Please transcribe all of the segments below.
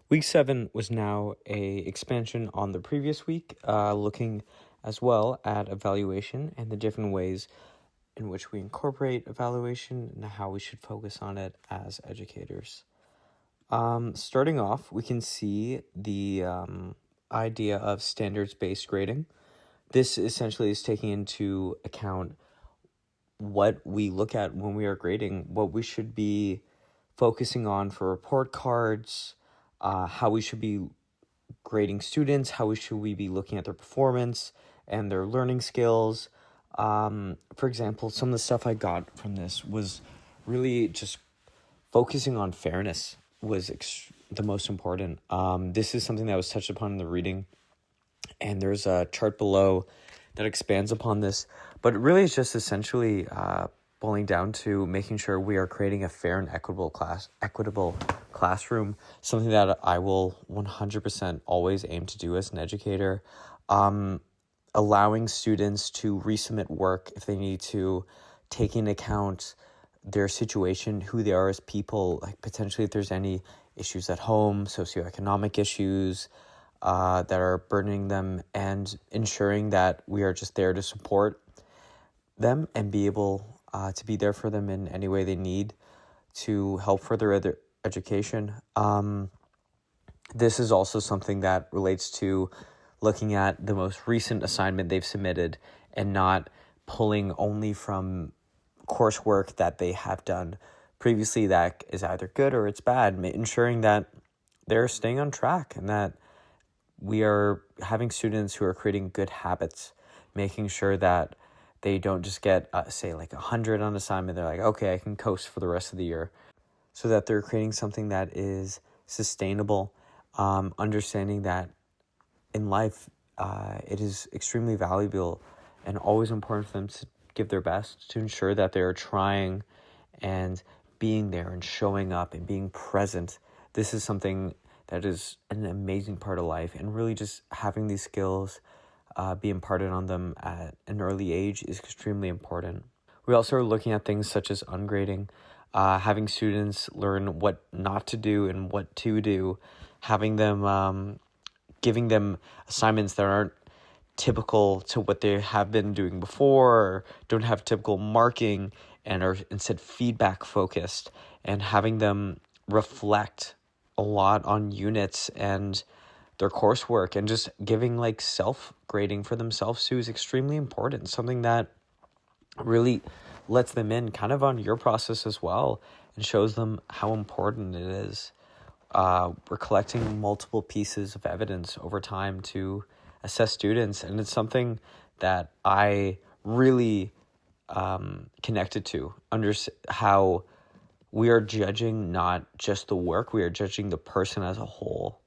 Week 7 was now a expansion on the previous week, looking as well at evaluation and the different ways in which we incorporate evaluation and how we should focus on it as educators. Starting off, we can see the idea of standards-based grading. This essentially is taking into account what we look at when we are grading, what we should be focusing on for report cards, how we should be grading students, how should we be looking at their performance and their learning skills. For example, some of the stuff I got from this was really just focusing on fairness was the most important. This is something that was touched upon in the reading, and there's a chart below that expands upon this, but really it's just essentially boiling down to making sure we are creating a fair and equitable classroom, something that I will 100% always aim to do as an educator. Allowing students to resubmit work if they need to, take into account their situation, who they are as people, like potentially if there's any issues at home, socioeconomic issues that are burdening them, and ensuring that we are just there to support them and be able to be there for them in any way they need to help further education. This is also something that relates to looking at the most recent assignment they've submitted and not pulling only from coursework that they have done previously that is either good or it's bad, ensuring that they're staying on track and that we are having students who are creating good habits, making sure that they don't just get, say, like 100 on assignment. They're like, okay, I can coast for the rest of the year, so that they're creating something that is sustainable, understanding that in life, it is extremely valuable and always important for them to give their best, to ensure that they're trying and being there and showing up and being present. This is something that is an amazing part of life, and really just having these skills be imparted on them at an early age is extremely important. We also are looking at things such as ungrading, having students learn what not to do and what to do, having them, giving them assignments that aren't typical to what they have been doing before, or don't have typical marking and are instead feedback focused, and having them reflect a lot on units and their coursework, and just giving like self-grading for themselves too is extremely important, something that really lets them in kind of on your process as well and shows them how important it is. We're collecting multiple pieces of evidence over time to assess students, and it's something that I really connected to, how we are judging not just the work, we are judging the person as a whole.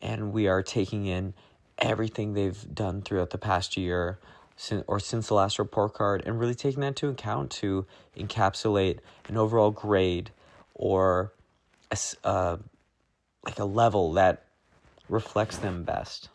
And we are taking in everything they've done throughout the past year since the last report card, and really taking that into account to encapsulate an overall grade or like a level that reflects them best.